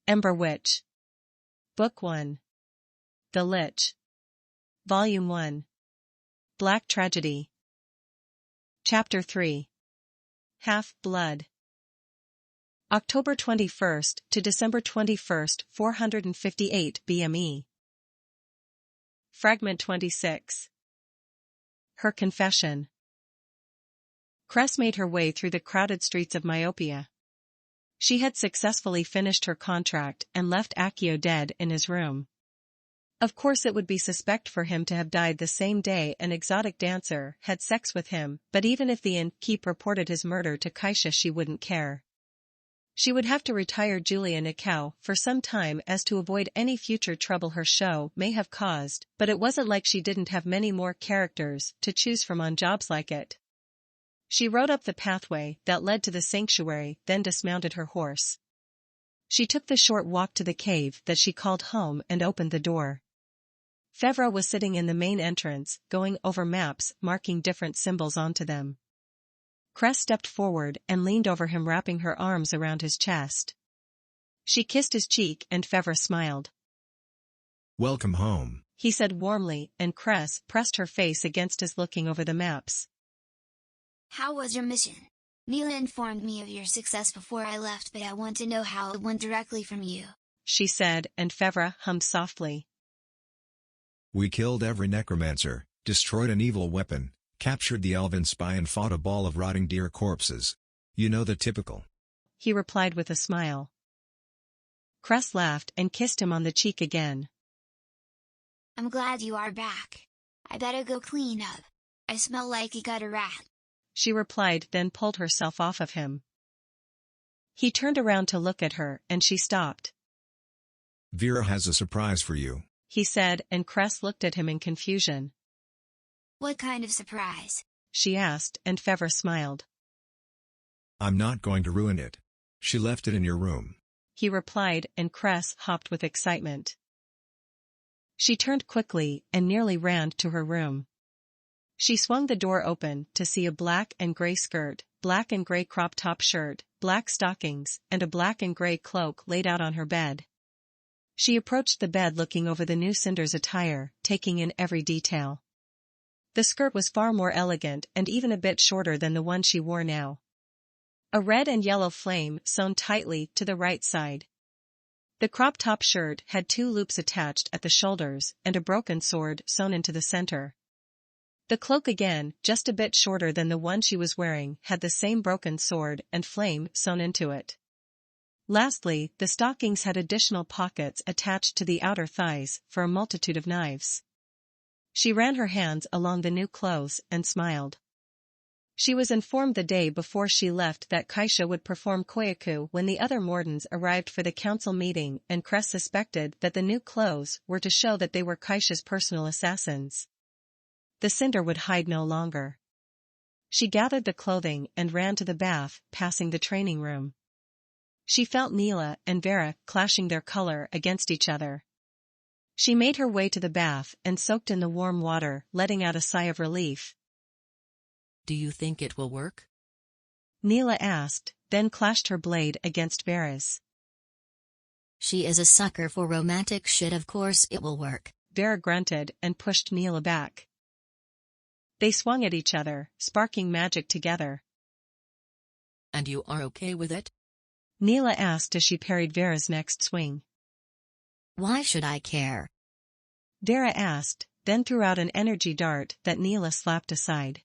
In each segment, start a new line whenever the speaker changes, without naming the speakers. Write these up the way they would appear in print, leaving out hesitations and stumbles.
Ember Witch. Book 1. The Lich. Volume 1. Black Tragedy. Chapter 3. Half-Blood. October 21st to December 21st, 458 BME. Fragment 26. Her Confession. Cress made her way through the crowded streets of Myopia. She had successfully finished her contract and left Accio dead in his room. Of course it would be suspect for him to have died the same day an exotic dancer had sex with him, but even if the innkeep reported his murder to Kaisha she wouldn't care. She would have to retire Julia Nikau for some time as to avoid any future trouble her show may have caused, but it wasn't like she didn't have many more characters to choose from on jobs like it. She rode up the pathway that led to the sanctuary, then dismounted her horse. She took the short walk to the cave that she called home and opened the door. Fevra was sitting in the main entrance, going over maps, marking different symbols onto them. Cress stepped forward and leaned over him, wrapping her arms around his chest. She kissed his cheek and Fevra smiled.
"Welcome home,"
he said warmly, and Cress pressed her face against his, looking over the maps.
"How was your mission? Neela informed me of your success before I left, but I want to know how it went directly from you,"
she said, and Fevra hummed softly.
"We killed every necromancer, destroyed an evil weapon, captured the elven spy and fought a ball of rotting deer corpses. You know the typical,"
he replied with a smile. Cress laughed and kissed him on the cheek again.
"I'm glad you are back. I better go clean up. I smell like you got a rat,"
she replied, then pulled herself off of him. He turned around to look at her, and she stopped.
"Vera has a surprise for you,"
he said, and Cress looked at him in confusion.
"What kind of surprise?"
she asked, and Fevra smiled.
"I'm not going to ruin it. She left it in your room,"
he replied, and Cress hopped with excitement. She turned quickly and nearly ran to her room. She swung the door open to see a black and gray skirt, black and gray crop top shirt, black stockings, and a black and gray cloak laid out on her bed. She approached the bed looking over the new Cinder's attire, taking in every detail. The skirt was far more elegant and even a bit shorter than the one she wore now. A red and yellow flame sewn tightly to the right side. The crop top shirt had 2 loops attached at the shoulders and a broken sword sewn into the center. The cloak, again, just a bit shorter than the one she was wearing, had the same broken sword and flame sewn into it. Lastly, the stockings had additional pockets attached to the outer thighs for a multitude of knives. She ran her hands along the new clothes and smiled. She was informed the day before she left that Kaisha would perform Koyaku when the other Mordens arrived for the council meeting, and Cress suspected that the new clothes were to show that they were Kaisha's personal assassins. The Cinder would hide no longer. She gathered the clothing and ran to the bath, passing the training room. She felt Neela and Vera clashing their color against each other. She made her way to the bath and soaked in the warm water, letting out a sigh of relief.
"Do you think it will work?"
Neela asked, then clashed her blade against Vera's.
"She is a sucker for romantic shit, of course it will work,"
Vera grunted and pushed Neela back. They swung at each other, sparking magic together.
"And you are okay with it?"
Neela asked as she parried Vera's next swing.
"Why should I care?"
Vera asked, then threw out an energy dart that Neela slapped aside.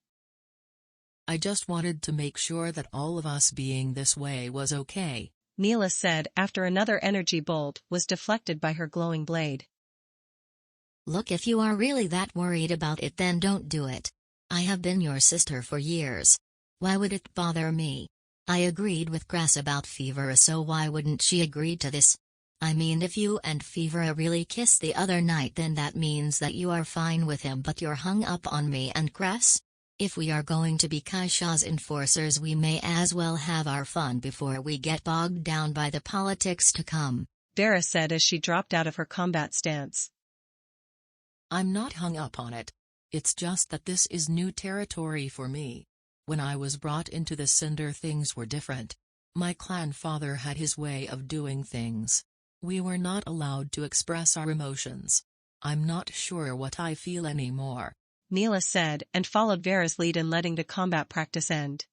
"I just wanted to make sure that all of us being this way was okay,"
Neela said after another energy bolt was deflected by her glowing blade.
"Look, if you are really that worried about it, then don't do it. I have been your sister for years. Why would it bother me? I agreed with Cress about Fevra, so why wouldn't she agree to this? I mean, if you and Fevra really kissed the other night, then that means that you are fine with him, but you're hung up on me and Cress? If we are going to be Kaisha's enforcers, we may as well have our fun before we get bogged down by the politics to come,"
Vera said as she dropped out of her combat stance.
"I'm not hung up on it. It's just that this is new territory for me. When I was brought into the Cinder, things were different. My clan father had his way of doing things. We were not allowed to express our emotions. I'm not sure what I feel anymore,
Neela said and followed Vera's lead in letting the combat practice end.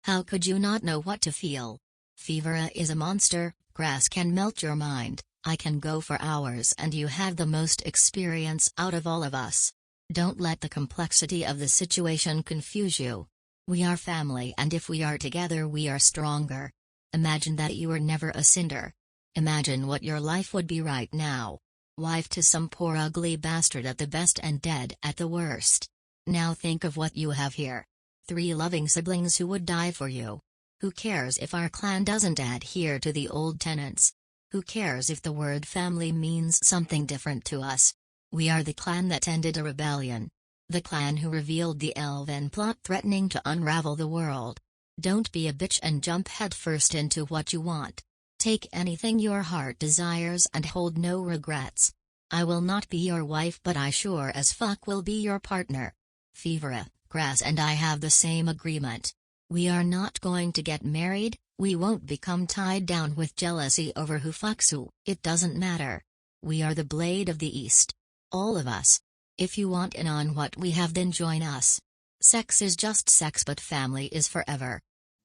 How could you not know what to feel? Fevera is a monster, grass can melt your mind, I can go for hours and you have the most experience out of all of us. Don't let the complexity of the situation confuse you. We are family and if we are together we are stronger. Imagine that you were never a cinder. Imagine what your life would be right now. Wife to some poor ugly bastard at the best and dead at the worst. Now think of what you have here. 3 loving siblings who would die for you. Who cares if our clan doesn't adhere to the old tenets? Who cares if the word family means something different to us? We are the clan that ended a rebellion. The clan who revealed the elven plot threatening to unravel the world. Don't be a bitch and jump headfirst into what you want. Take anything your heart desires and hold no regrets. I will not be your wife but I sure as fuck will be your partner. Fevera, Grass and I have the same agreement. We are not going to get married, we won't become tied down with jealousy over who fucks who, it doesn't matter. We are the Blade of the East. All of us. If you want in on what we have then join us. Sex is just sex but family is forever.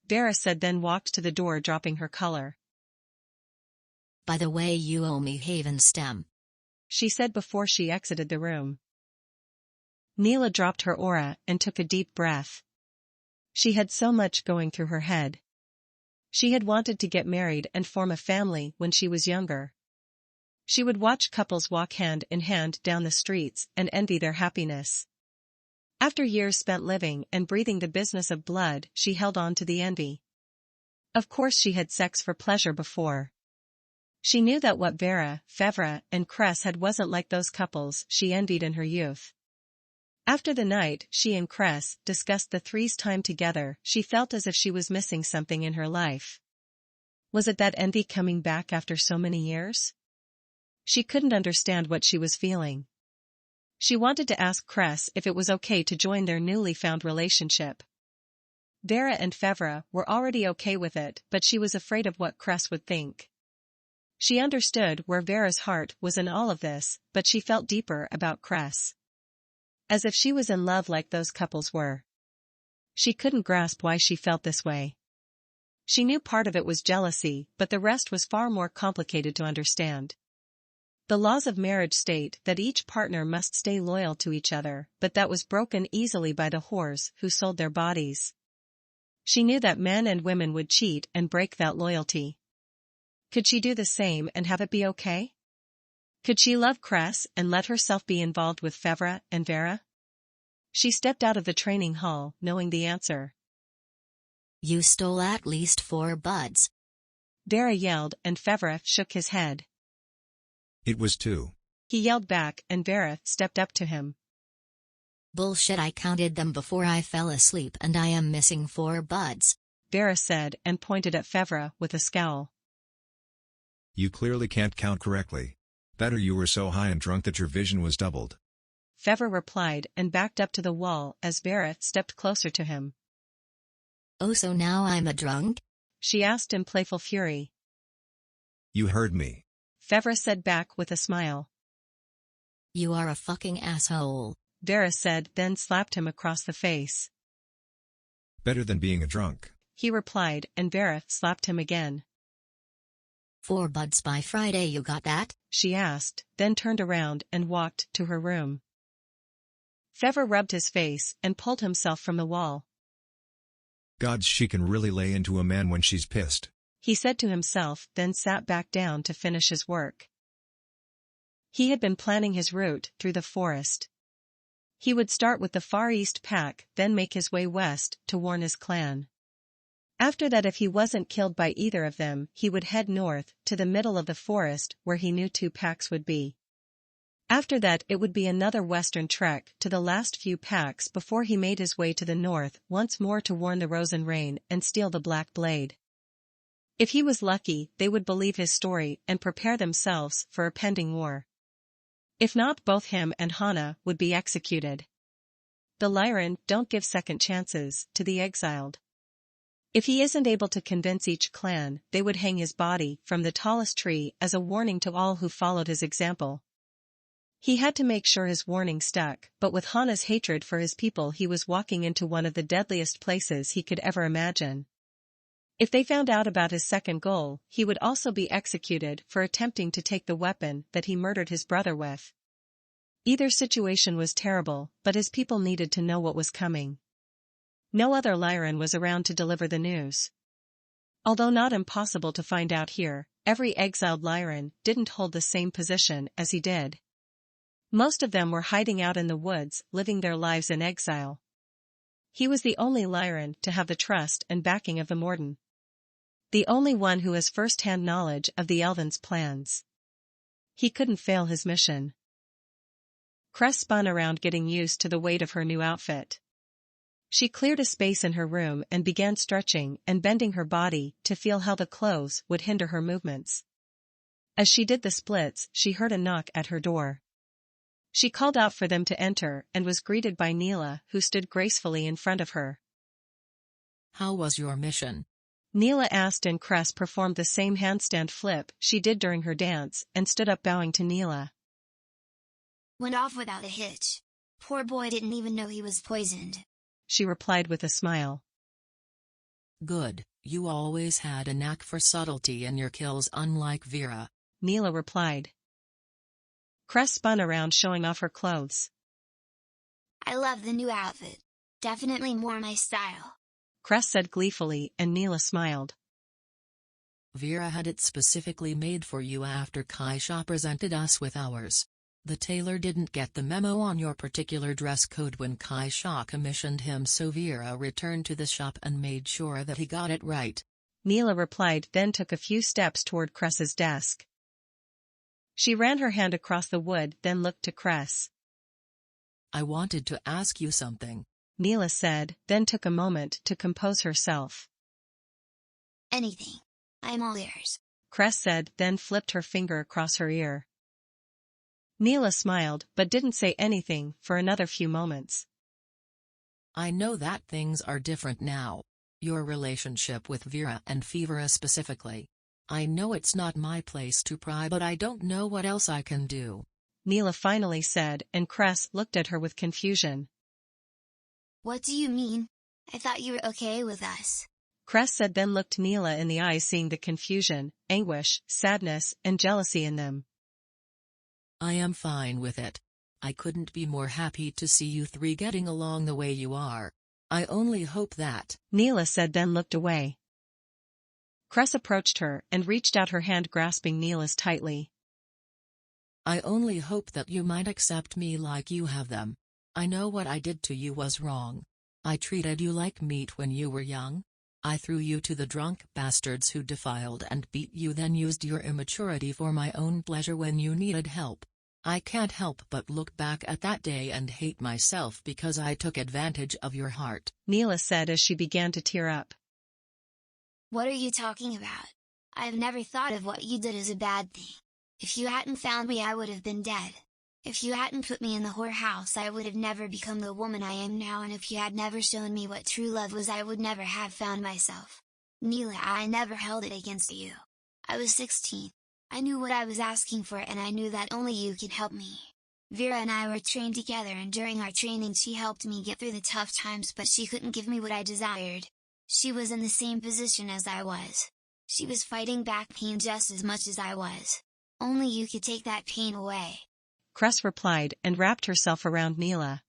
Vera said then walked to the door dropping her color.
By the way you owe me Haven Stem.
She said before she exited the room. Neela dropped her aura and took a deep breath. She had so much going through her head. She had wanted to get married and form a family when she was younger. She would watch couples walk hand in hand down the streets and envy their happiness. After years spent living and breathing the business of blood, she held on to the envy. Of course she had sex for pleasure before. She knew that what Vera, Fevra, and Cress had wasn't like those couples she envied in her youth. After the night she and Cress discussed the three's time together, she felt as if she was missing something in her life. Was it that envy coming back after so many years? She couldn't understand what she was feeling. She wanted to ask Cress if it was okay to join their newly found relationship. Vera and Fevra were already okay with it, but she was afraid of what Cress would think. She understood where Vera's heart was in all of this, but she felt deeper about Cress. As if she was in love like those couples were. She couldn't grasp why she felt this way. She knew part of it was jealousy, but the rest was far more complicated to understand. The laws of marriage state that each partner must stay loyal to each other, but that was broken easily by the whores who sold their bodies. She knew that men and women would cheat and break that loyalty. Could she do the same and have it be okay? Could she love Cress and let herself be involved with Fevra and Vera? She stepped out of the training hall, knowing the answer.
You stole at least 4 buds.
Vera yelled and Fevra shook his head.
It was 2.
He yelled back and Vera stepped up to him.
Bullshit, I counted them before I fell asleep and I am missing 4 buds.
Vera said and pointed at Fevra with a scowl.
You clearly can't count correctly. That or you were so high and drunk that your vision was doubled.
Fevra replied and backed up to the wall as Vera stepped closer to him.
Oh, so now I'm a drunk?
She asked in playful fury.
You heard me.
Fevra said back with a smile.
You are a fucking asshole.
Vera said then slapped him across the face.
Better than being a drunk.
He replied and Vera slapped him again.
4 buds by Friday, you got that?
She asked, then turned around and walked to her room. Fevra rubbed his face and pulled himself from the wall.
Gods, she can really lay into a man when she's pissed.
He said to himself, then sat back down to finish his work. He had been planning his route through the forest. He would start with the Far East Pack, then make his way west to warn his clan. After that, if he wasn't killed by either of them, he would head north to the middle of the forest where he knew 2 packs would be. After that it would be another western trek to the last few packs before he made his way to the north once more to warn the Rosen Rain and steal the Black Blade. If he was lucky, they would believe his story and prepare themselves for a pending war. If not, both him and Hana would be executed. The Lyran don't give second chances to the exiled. If he isn't able to convince each clan, they would hang his body from the tallest tree as a warning to all who followed his example. He had to make sure his warning stuck, but with Hana's hatred for his people he was walking into one of the deadliest places he could ever imagine. If they found out about his second goal, he would also be executed for attempting to take the weapon that he murdered his brother with. Either situation was terrible, but his people needed to know what was coming. No other Lyran was around to deliver the news. Although not impossible to find out here, every exiled Lyran didn't hold the same position as he did. Most of them were hiding out in the woods, living their lives in exile. He was the only Lyran to have the trust and backing of the Morden. The only one who has first-hand knowledge of the Elven's plans. He couldn't fail his mission. Cress spun around, getting used to the weight of her new outfit. She cleared a space in her room and began stretching and bending her body to feel how the clothes would hinder her movements. As she did the splits, she heard a knock at her door. She called out for them to enter and was greeted by Neela, who stood gracefully in front of her.
How was your mission?
Neela asked, and Cress performed the same handstand flip she did during her dance and stood up, bowing to Neela.
Went off without a hitch. Poor boy didn't even know he was poisoned,
she replied with a smile.
Good, you always had a knack for subtlety in your kills, unlike Vera,
Neela replied. Cress spun around, showing off her clothes.
I love the new outfit. Definitely more my style,
Cress said gleefully, and Neela smiled.
Vera had it specifically made for you after Kaisha presented us with ours. The tailor didn't get the memo on your particular dress code when Kaisha commissioned him, so Vera returned to the shop and made sure that he got it right,
Neela replied, then took a few steps toward Cress's desk. She ran her hand across the wood, then looked to Cress.
I wanted to ask you something,
Neela said, then took a moment to compose herself.
Anything. I'm all ears,
Cress said, then flipped her finger across her ear. Neela smiled, but didn't say anything for another few moments.
I know that things are different now. Your relationship with Vera and Fevera specifically. I know it's not my place to pry, but I don't know what else I can do,
Neela finally said, and Cress looked at her with confusion.
What do you mean? I thought you were okay with us.
Cress said, then looked Neela in the eyes, seeing the confusion, anguish, sadness, and jealousy in them.
I am fine with it. I couldn't be more happy to see you three getting along the way you are. I only hope that,
Neela said, then looked away. Cress approached her and reached out her hand, grasping Neela's tightly.
I only hope that you might accept me like you have them. I know what I did to you was wrong. I treated you like meat when you were young. I threw you to the drunk bastards who defiled and beat you, then used your immaturity for my own pleasure when you needed help. I can't help but look back at that day and hate myself because I took advantage of your heart,
Neela said as she began to tear up.
What are you talking about? I've never thought of what you did as a bad thing. If you hadn't found me, I would have been dead. If you hadn't put me in the whorehouse, I would have never become the woman I am now, and if you had never shown me what true love was, I would never have found myself. Neela, I never held it against you. I was 16. I knew what I was asking for, and I knew that only you could help me. Vera and I were trained together, and during our training she helped me get through the tough times, but she couldn't give me what I desired. She was in the same position as I was. She was fighting back pain just as much as I was. Only you could take that pain away,
Cress replied, and wrapped herself around Neela.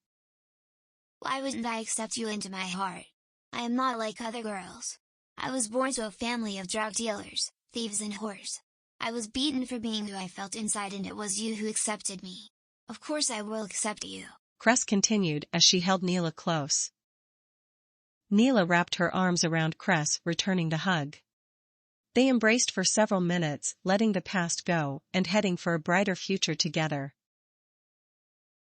Why wouldn't I accept you into my heart? I am not like other girls. I was born to a family of drug dealers, thieves and whores. I was beaten for being who I felt inside, and it was you who accepted me. Of course I will accept you,
Cress continued as she held Neela close. Neela wrapped her arms around Cress, returning the hug. They embraced for several minutes, letting the past go and heading for a brighter future together.